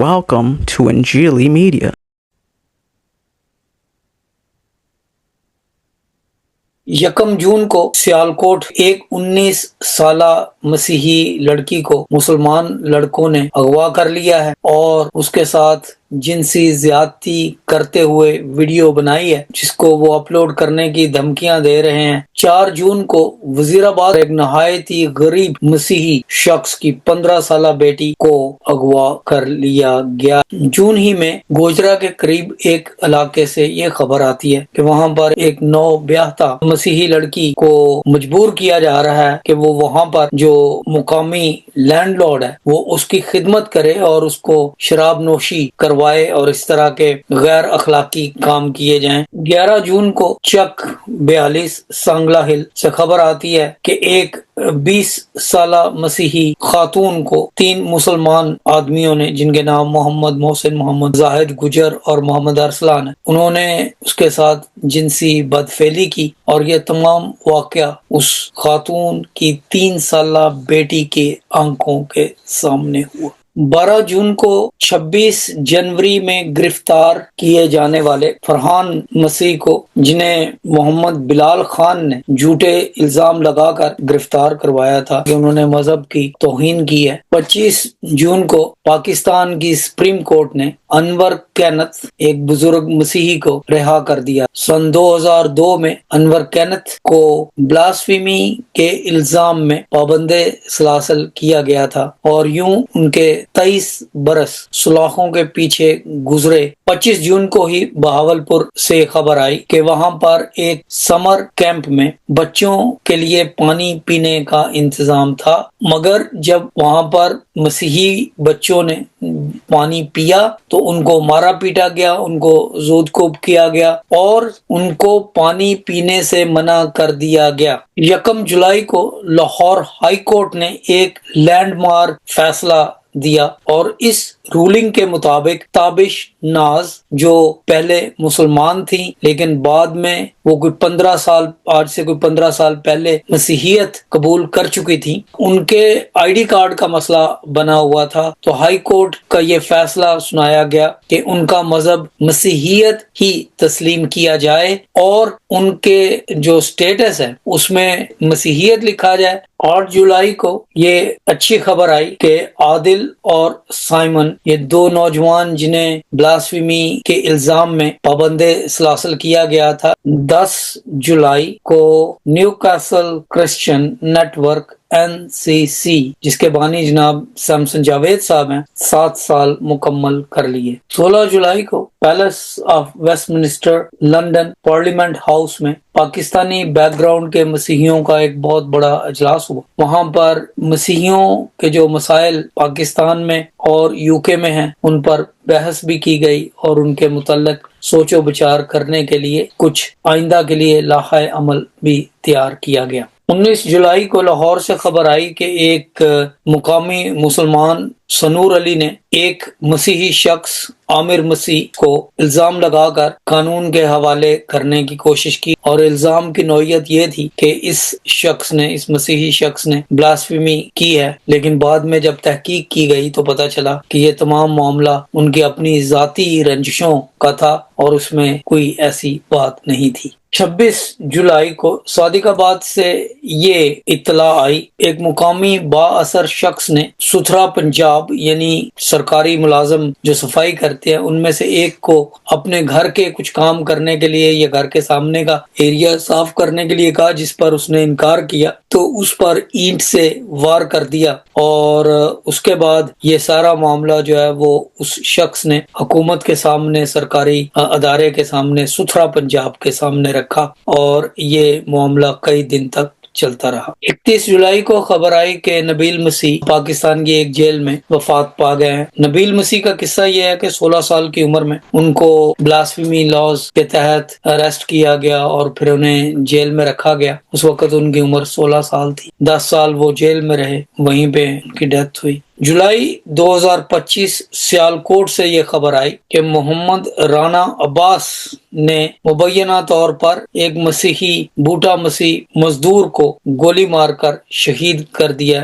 Welcome to Anjili Media. یکم جون کو سیالکوٹ ایک 19 سالہ مسیحی لڑکی کو مسلمان لڑکوں نے اغوا کر لیا ہے اور اس کے ساتھ جنسی زیادتی کرتے ہوئے ویڈیو بنائی ہے، جس کو وہ اپلوڈ کرنے کی دھمکیاں دے رہے ہیں۔ 4 جون کو وزیر آباد ایک نہایت ہی غریب مسیحی شخص کی 15 سالہ بیٹی کو اغوا کر لیا گیا۔ جون ہی میں گوجرا کے قریب ایک علاقے سے یہ خبر آتی ہے کہ وہاں پر ایک نو بیاہتا مسیحی لڑکی کو مجبور کیا جا رہا ہے کہ وہ وہاں پر جو مقامی لینڈ لارڈ ہے وہ اس کی خدمت کرے اور اس کو شراب نوشی کروائے اور اس طرح کے غیر اخلاقی کام کیے جائیں۔ 11 جون کو چک 42 سانگلا ہل سے خبر آتی ہے کہ ایک 20 سالہ مسیحی خاتون کو 3 مسلمان آدمیوں نے، جن کے نام محمد محسن، محمد زاہد گجر اور محمد ارسلان ہے، انہوں نے اس کے ساتھ جنسی بدفعلی کی اور یہ تمام واقعہ اس خاتون کی 3 سالہ بیٹی کے آنکھوں کے سامنے ہوا۔ 12 جون کو 26 جنوری میں گرفتار کیے جانے والے فرحان مسیح کو، جنہیں محمد بلال خان نے جھوٹے الزام لگا کر گرفتار کروایا تھا کہ انہوں نے مذہب کی توہین کی ہے۔ 25 جون کو پاکستان کی سپریم کورٹ نے انور کینت، ایک بزرگ مسیحی کو رہا کر دیا۔ سن 2002 میں انور کینت کو بلاسفیمی کے الزام میں پابند سلاسل کیا گیا تھا اور یوں ان کے 23 برس سلاخوں کے پیچھے گزرے۔ 25 جون کو ہی بہاولپور سے خبر آئی کہ وہاں پر ایک سمر کیمپ میں بچوں کے لیے پانی پینے کا انتظام تھا، مگر جب وہاں پر مسیحی بچوں نے پانی پیا تو ان کو مارا پیٹا گیا، ان کو زود کوب کیا گیا اور ان کو پانی پینے سے منع کر دیا گیا۔ 1 جولائی کو لاہور ہائی کورٹ نے ایک لینڈ مارک فیصلہ دیا اور اس رولنگ کے مطابق تابش ناز، جو پہلے مسلمان تھیں لیکن بعد میں وہ آج سے کوئی 15 سال پہلے مسیحیت قبول کر چکی تھی، ان کے آئی ڈی کارڈ کا مسئلہ بنا ہوا تھا، تو ہائی کورٹ کا یہ فیصلہ سنایا گیا کہ ان کا مذہب مسیحیت ہی تسلیم کیا جائے اور ان کے جو سٹیٹس ہے اس میں مسیحیت لکھا جائے۔ 8 جولائی کو یہ اچھی خبر آئی کہ عادل اور سائمن، یہ 2 نوجوان جنہیں بلاسفیمی کے الزام میں پابند سلاسل کیا گیا تھا، 10 جولائی کو Newcastle Christian network NCC، جس کے بانی جناب سیمسن جاوید صاحب ہیں، 7 سال مکمل کر لیے۔ 16 جولائی کو Palace of Westminster London Parliament House میں پاکستانی بیک گراؤنڈ کے مسیحیوں کا ایک بہت بڑا اجلاس ہوا۔ وہاں پر مسیحیوں کے جو مسائل پاکستان میں اور UK میں ہیں ان پر بحث بھی کی گئی اور ان کے متعلق سوچ و بچار کرنے کے لیے کچھ آئندہ کے لیے لائحہ عمل بھی تیار کیا گیا۔ 19 جولائی کو لاہور سے خبر آئی کہ ایک مقامی مسلمان سنور علی نے ایک مسیحی شخص عامر مسیح کو الزام لگا کر قانون کے حوالے کرنے کی کوشش کی اور الزام کی نوعیت یہ تھی کہ اس مسیحی شخص نے بلاسفیمی کی ہے، لیکن بعد میں جب تحقیق کی گئی تو پتہ چلا کہ یہ تمام معاملہ ان کی اپنی ذاتی رنجشوں کا تھا اور اس میں کوئی ایسی بات نہیں تھی۔ 26 جولائی کو صادق آباد سے یہ اطلاع آئی، ایک مقامی با اثر شخص نے ستھرا پنجاب، یعنی سرکاری ملازم جو صفائی کرتے ہیں، ان میں سے ایک کو اپنے گھر کے کچھ کام کرنے کے لیے یا گھر کے سامنے کا ایریا صاف کرنے کے لیے کہا، جس پر اس نے انکار کیا تو اس پر اینٹ سے وار کر دیا اور اس کے بعد یہ سارا معاملہ جو ہے وہ اس شخص نے حکومت کے سامنے، سرکاری ادارے کے سامنے، ستھرا پنجاب کے سامنے رکھا اور یہ معاملہ کئی دن تک چلتا رہا۔ 31 جولائی کو خبر آئی کہ نبیل مسیح پاکستان کی ایک جیل میں وفات پا گئے ہیں۔ نبیل مسیح کا قصہ یہ ہے کہ 16 سال کی عمر میں ان کو بلاسفیمی لاز کے تحت اریسٹ کیا گیا اور پھر انہیں جیل میں رکھا گیا۔ اس وقت ان کی عمر 16 سال تھی، 10 سال وہ جیل میں رہے، وہیں پہ ان کی ڈیتھ ہوئی۔ جولائی 2025 سیالکوٹ سے یہ خبر آئی کہ محمد رانا عباس نے مبینہ طور پر ایک مسیحی بوٹا مسیح مزدور کو گولی مار کر شہید کر دیا۔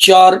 4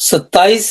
27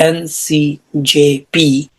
NCJP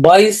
22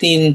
3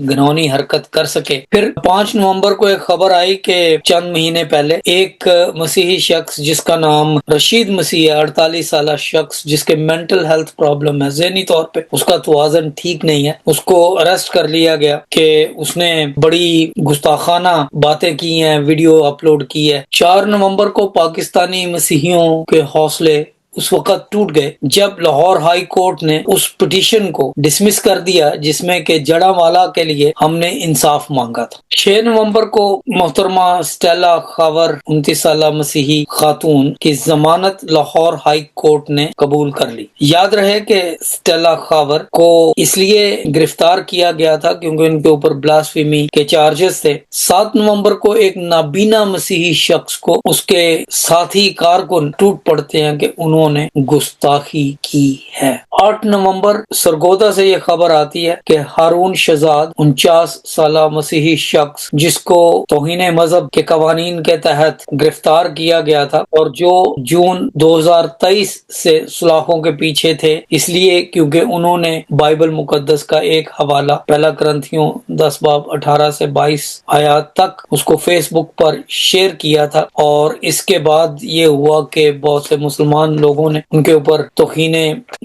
گھنونی حرکت کر سکے۔ پھر 5 نومبر کو ایک خبر آئی کہ چند مہینے پہلے ایک مسیحی شخص جس کا نام رشید مسیح ہے، 48 سالہ شخص جس کے مینٹل ہیلتھ پرابلم ہے، ذہنی طور پہ اس کا توازن ٹھیک نہیں ہے، اس کو اریسٹ کر لیا گیا کہ اس نے بڑی گستاخانہ باتیں کی ہیں، ویڈیو اپلوڈ کی ہے۔ 4 نومبر کو پاکستانی مسیحیوں کے حوصلے اس وقت ٹوٹ گئے جب لاہور ہائی کورٹ نے اس پٹیشن کو ڈسمس کر دیا جس میں کہ جڑاوالا کے لیے ہم نے انصاف مانگا تھا۔ 6 نومبر کو محترمہ سٹیلا خاور 29 سالہ مسیحی خاتون کی ضمانت لاہور ہائی کورٹ نے قبول کر لی۔ یاد رہے کہ سٹیلا خاور کو اس لیے گرفتار کیا گیا تھا کیونکہ ان کے اوپر بلاسفیمی کے چارجز تھے۔ 7 نومبر کو ایک نابینا مسیحی شخص کو اس کے ساتھی کارکن ٹوٹ پڑتے ہیں کہ انہوں نے گستاخی کی ہے۔ 8 نومبر سرگودا سے یہ خبر آتی ہے کہ ہارون شہزاد 49 سالہ مسیحی شخص جس کو توہین مذہب کے قوانین کے تحت گرفتار کیا گیا تھا اور جو جون 2023 سے سلاخوں کے پیچھے تھے اس لیے کیونکہ انہوں نے بائبل مقدس کا ایک حوالہ پہلا کرنتھیوں 10 باب 18 سے 22 آیات تک اس کو فیس بک پر شیئر کیا تھا، اور اس کے بعد یہ ہوا کہ بہت سے مسلمان لوگوں نے ان کے اوپر توہین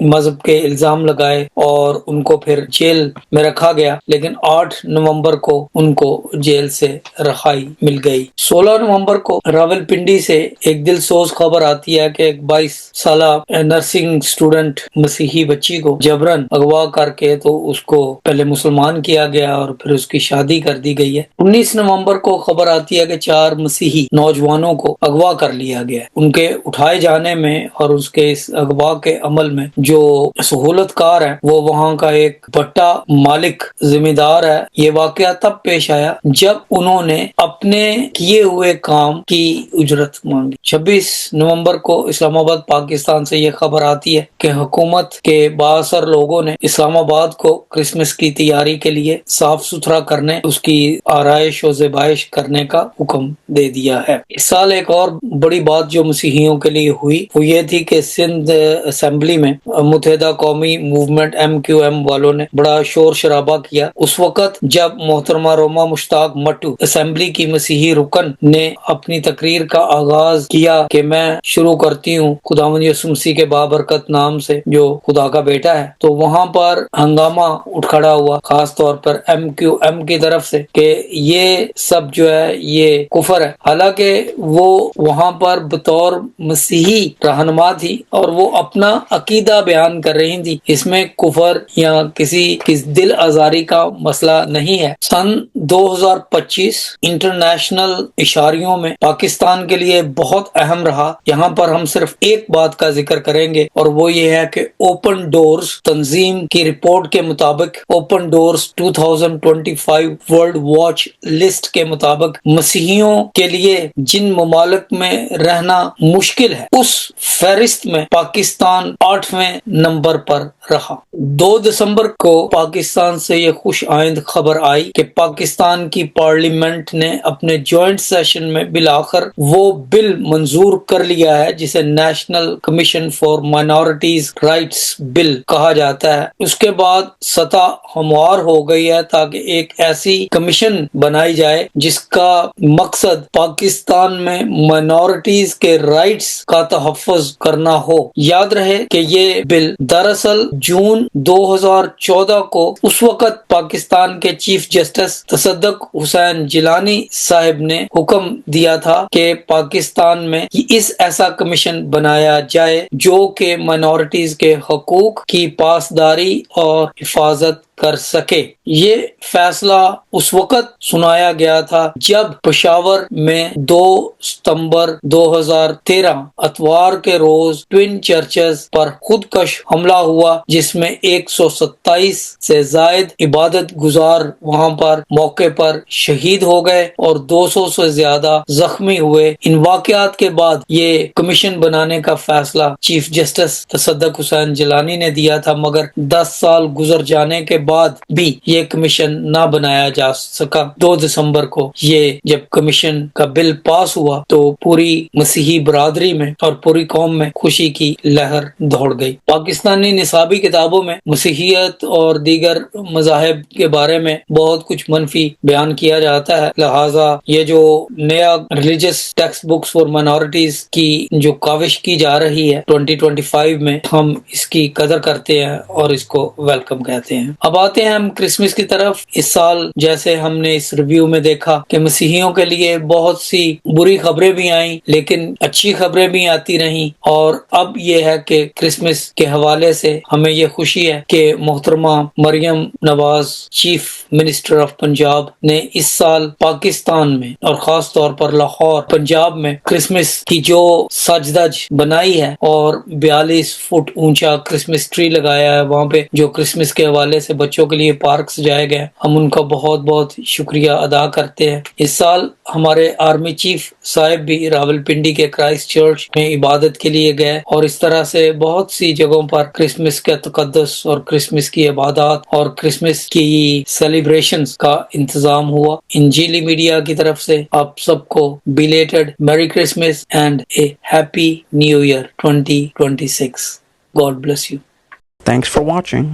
مذہب کے الزام لگائے اور ان کو پھر جیل میں رکھا گیا، لیکن 8 نومبر کو ان کو جیل سے رہائی مل گئی۔ 16 نومبر کو راولپنڈی سے ایک دل سوز خبر آتی ہے کہ ایک 22 سالہ نرسنگ اسٹوڈنٹ مسیحی بچی کو جبرن اغوا کر کے تو اس کو پہلے مسلمان کیا گیا اور پھر اس کی شادی کر دی گئی ہے۔ 19 نومبر کو خبر آتی ہے کہ 4 مسیحی نوجوانوں کو اغوا کر لیا گیا ہے۔ ان کے اٹھائے جانے میں اور اس کے اس اغوا کے عمل میں جو سہولت کار ہے وہ وہاں کا ایک بٹا مالک ذمہ دار ہے۔ یہ واقعہ تب پیش آیا جب انہوں نے اپنے کیے ہوئے کام کی اجرت مانگی۔ 26 نومبر کو اسلام آباد پاکستان سے یہ خبر آتی ہے کہ حکومت کے بااثر لوگوں نے اسلام آباد کو کرسمس کی تیاری کے لیے صاف ستھرا کرنے، اس کی آرائش و زیبائش کرنے کا حکم دے دیا ہے۔ اس سال ایک اور بڑی بات جو مسیحیوں کے لیے ہوئی وہ یہ تھی کہ سندھ اسمبلی میں متحدہ قومی موومنٹ MQM والوں نے بڑا شور شرابہ کیا اس وقت جب محترمہ روما مشتاق مٹو اسمبلی کی مسیحی رکن نے اپنی تقریر کا آغاز کیا کہ میں شروع کرتی ہوں خداوند یسوع مسیح کے بابرکت نام سے جو خدا کا بیٹا ہے، تو وہاں پر ہنگامہ اٹھ کھڑا ہوا خاص طور پر MQM کی طرف سے کہ یہ سب جو ہے یہ کفر ہے، حالانکہ وہ وہاں پر بطور مسیحی رہنما تھی اور وہ اپنا عقیدہ بیان کر رہی تھی، اس میں کفر یا کسی کی دل آزاری کا مسئلہ نہیں ہے۔ سن 2025 انٹرنیشنل اشاریوں میں پاکستان کے لیے بہت اہم رہا۔ یہاں پر ہم صرف ایک بات کا ذکر کریں گے اور وہ یہ ہے کہ اوپن ڈورز تنظیم کی رپورٹ کے مطابق، open doors 2025 world watch list کے مطابق مسیحیوں کے لیے جن ممالک میں رہنا مشکل ہے اس فہرست میں پاکستان 8ویں نمبر پر رہا۔ 2 دسمبر کو پاکستان سے یہ خوش آئند خبر آئی کہ پاکستان کی پارلیمنٹ نے اپنے جوائنٹ سیشن میں بالآخر وہ بل منظور کر لیا ہے جسے national commission for minorities rights bill کہا جاتا ہے۔ اس کے بعد سطح ہموار ہو گئی ہے تاکہ ایک ایسی کمیشن بنائی جائے جس کا مقصد پاکستان میں مائنورٹیز کے رائٹس کا تحفظ کرنا ہو۔ یاد رہے کہ یہ بل دراصل جون 2014 کو اس وقت پاکستان کے چیف جسٹس تصدق حسین جیلانی صاحب نے حکم دیا تھا کہ پاکستان میں اس ایسا کمیشن بنایا جائے جو کہ مائنورٹیز کے حقوق کی پاسداری اور حفاظت کر سکے۔ یہ فیصلہ اس وقت سنایا گیا تھا جب پشاور میں 2 ستمبر 2013 اتوار کے روز ٹوین چرچز پر خودکش حملہ ہوا جس میں 127 سے زائد عبادت گزار وہاں پر موقع پر شہید ہو گئے اور 200 سے زیادہ زخمی ہوئے۔ ان واقعات کے بعد یہ کمیشن بنانے کا فیصلہ چیف جسٹس تصدق حسین جیلانی نے دیا تھا، مگر 10 سال گزر جانے کے بعد بھی یہ کمیشن نہ بنایا جا سکا۔ 2 دسمبر کو یہ جب کمیشن کا بل پاس ہوا تو پوری مسیحی برادری میں اور پوری قوم میں خوشی کی لہر دوڑ گئی۔ پاکستانی نصابی کتابوں میں مسیحیت اور دیگر مذاہب کے بارے میں بہت کچھ منفی بیان کیا جاتا ہے، لہٰذا یہ جو نیا religious text books for minorities کی جو کاوش کی جا رہی ہے 2025 میں، ہم اس کی قدر کرتے ہیں اور اس کو ویلکم کہتے ہیں۔ اب آتے ہیں ہم کرسمس کی طرف۔ اس سال جیسے ہم نے اس ریویو میں دیکھا کہ مسیحیوں کے لیے بہت سی بری خبریں بھی آئیں لیکن اچھی خبریں بھی آتی رہیں، اور اب یہ ہے کہ کرسمس کے حوالے سے ہمیں یہ خوشی ہے کہ محترمہ Maryam Nawaz chief minister of Punjab نے اس سال پاکستان میں اور خاص طور پر لاہور پنجاب میں کرسمس کی جو سج دج بنائی ہے اور 42 فٹ اونچا کرسمس ٹری لگایا ہے، وہاں پہ جو کرسمس کے حوالے سے بچوں کے لیے پارک سجائے گئے، ہم ان کا بہت بہت شکریہ ادا کرتے ہیں۔ اس سال ہمارے آرمی چیف صاحب بھی راولپنڈی کے کرائسٹ چرچ میں عبادت کے لیے گئے، اور اس طرح سے بہت سی جگہوں پر کرسمس کے تقدس اور کرسمس کی عبادات اور کرسمس کی سیلیبریشنز کا انتظام ہوا۔ انجیلی میڈیا کی طرف سے آپ سب کو belated merry Christmas and a happy new year 2026۔ God bless you. Thanks for watching.